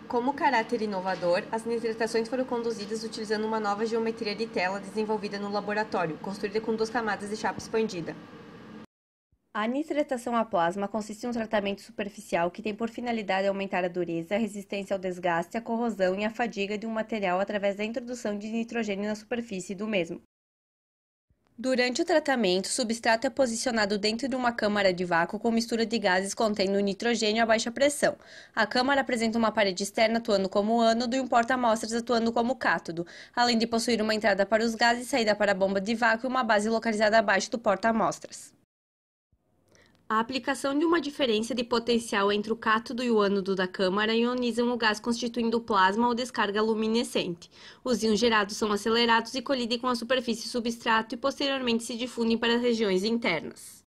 Como caráter inovador, as nitratações foram conduzidas utilizando uma nova geometria de tela desenvolvida no laboratório, construída com 2 camadas de chapa expandida. A nitratação a plasma consiste em um tratamento superficial que tem por finalidade aumentar a dureza, a resistência ao desgaste, a corrosão e a fadiga de um material através da introdução de nitrogênio na superfície do mesmo. Durante o tratamento, o substrato é posicionado dentro de uma câmara de vácuo com mistura de gases contendo nitrogênio a baixa pressão. A câmara apresenta uma parede externa atuando como ânodo e um porta-amostras atuando como cátodo, além de possuir uma entrada para os gases, saída para a bomba de vácuo e uma base localizada abaixo do porta-amostras. A aplicação de uma diferença de potencial entre o cátodo e o ânodo da câmara ionizam o gás constituindo plasma ou descarga luminescente. Os íons gerados são acelerados e colidem com a superfície substrato e posteriormente se difundem para as regiões internas.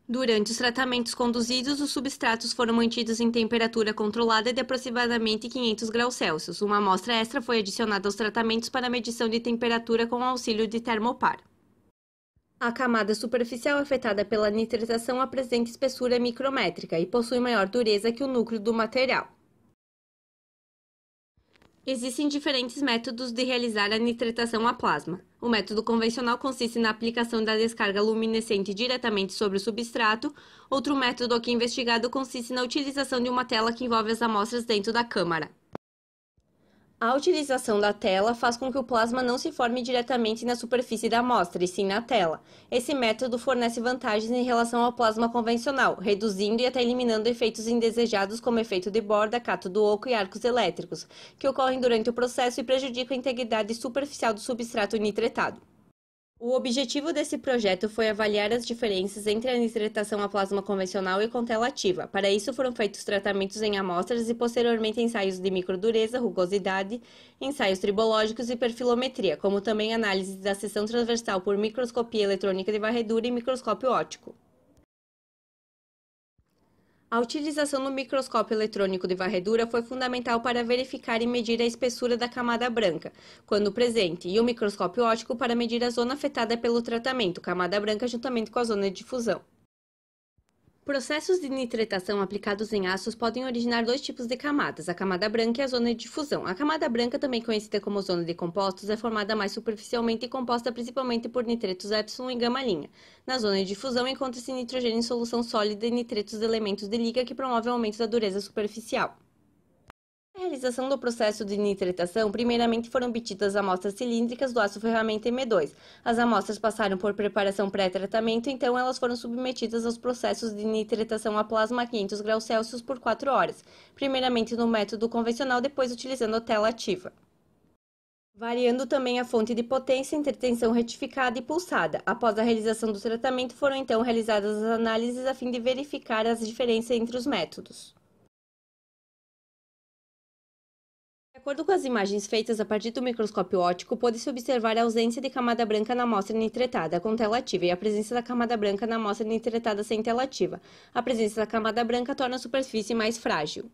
Durante os tratamentos conduzidos, os substratos foram mantidos em temperatura controlada de aproximadamente 500 graus Celsius. Uma amostra extra foi adicionada aos tratamentos para medição de temperatura com auxílio de termopar. A camada superficial afetada pela nitratação apresenta espessura micrométrica e possui maior dureza que o núcleo do material. Existem diferentes métodos de realizar a nitratação a plasma. O método convencional consiste na aplicação da descarga luminescente diretamente sobre o substrato. Outro método aqui investigado consiste na utilização de uma tela que envolve as amostras dentro da câmara. A utilização da tela faz com que o plasma não se forme diretamente na superfície da amostra, e sim na tela. Esse método fornece vantagens em relação ao plasma convencional, reduzindo e até eliminando efeitos indesejados como efeito de borda, cátodo oco e arcos elétricos, que ocorrem durante o processo e prejudicam a integridade superficial do substrato nitretado. O objetivo desse projeto foi avaliar as diferenças entre a nitratação a plasma convencional e com tela ativa. Para isso foram feitos tratamentos em amostras e posteriormente ensaios de microdureza, rugosidade, ensaios tribológicos e perfilometria, como também análise da seção transversal por microscopia eletrônica de varredura e microscópio óptico. A utilização no microscópio eletrônico de varredura foi fundamental para verificar e medir a espessura da camada branca, quando presente, e o microscópio óptico para medir a zona afetada pelo tratamento, camada branca juntamente com a zona de difusão. Processos de nitratação aplicados em aços podem originar 2 tipos de camadas, a camada branca e a zona de difusão. A camada branca, também conhecida como zona de compostos, é formada mais superficialmente e composta principalmente por nitretos epsilon e gama-linha. Na zona de difusão encontra-se nitrogênio em solução sólida e nitretos de elementos de liga que promovem o aumento da dureza superficial. Na realização do processo de nitratação, primeiramente foram obtidas amostras cilíndricas do aço ferramenta M2. As amostras passaram por preparação pré-tratamento, então elas foram submetidas aos processos de nitratação a plasma a 500 graus Celsius por 4 horas, primeiramente no método convencional, depois utilizando a tela ativa. Variando também a fonte de potência entre tensão retificada e pulsada. Após a realização do tratamento, foram então realizadas as análises a fim de verificar as diferenças entre os métodos. De acordo com as imagens feitas a partir do microscópio óptico, pôde-se observar a ausência de camada branca na amostra nitratada com tela ativa e a presença da camada branca na amostra nitratada sem tela ativa. A presença da camada branca torna a superfície mais frágil.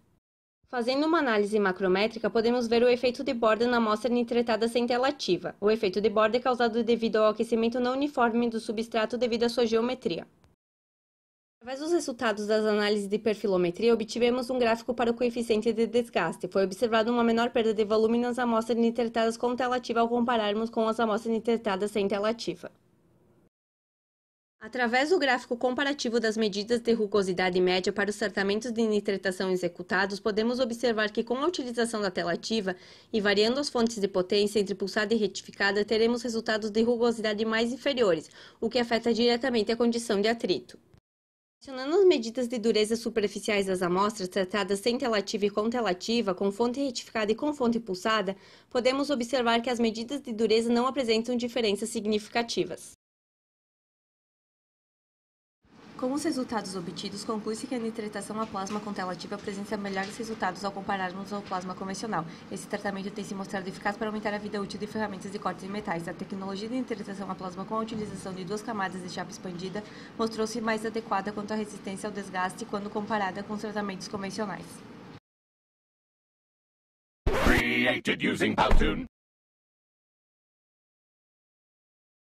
Fazendo uma análise macrométrica, podemos ver o efeito de borda na amostra nitratada sem tela ativa. O efeito de borda é causado devido ao aquecimento não uniforme do substrato devido à sua geometria. Através dos resultados das análises de perfilometria, obtivemos um gráfico para o coeficiente de desgaste. Foi observada uma menor perda de volume nas amostras nitratadas com tela ativa ao compararmos com as amostras nitratadas sem tela ativa. Através do gráfico comparativo das medidas de rugosidade média para os tratamentos de nitratação executados, podemos observar que com a utilização da tela ativa e variando as fontes de potência entre pulsada e retificada, teremos resultados de rugosidade mais inferiores, o que afeta diretamente a condição de atrito. Adicionando as medidas de dureza superficiais das amostras tratadas sem tela ativa e com tela ativa, com fonte retificada e com fonte pulsada, podemos observar que as medidas de dureza não apresentam diferenças significativas. Com os resultados obtidos, conclui-se que a nitratação a plasma com tela ativa apresenta melhores resultados ao compararmos ao plasma convencional. Esse tratamento tem se mostrado eficaz para aumentar a vida útil de ferramentas de corte de metais. A tecnologia de nitratação a plasma com a utilização de 2 camadas de chapa expandida mostrou-se mais adequada quanto à resistência ao desgaste quando comparada com os tratamentos convencionais. Created using Powtoon.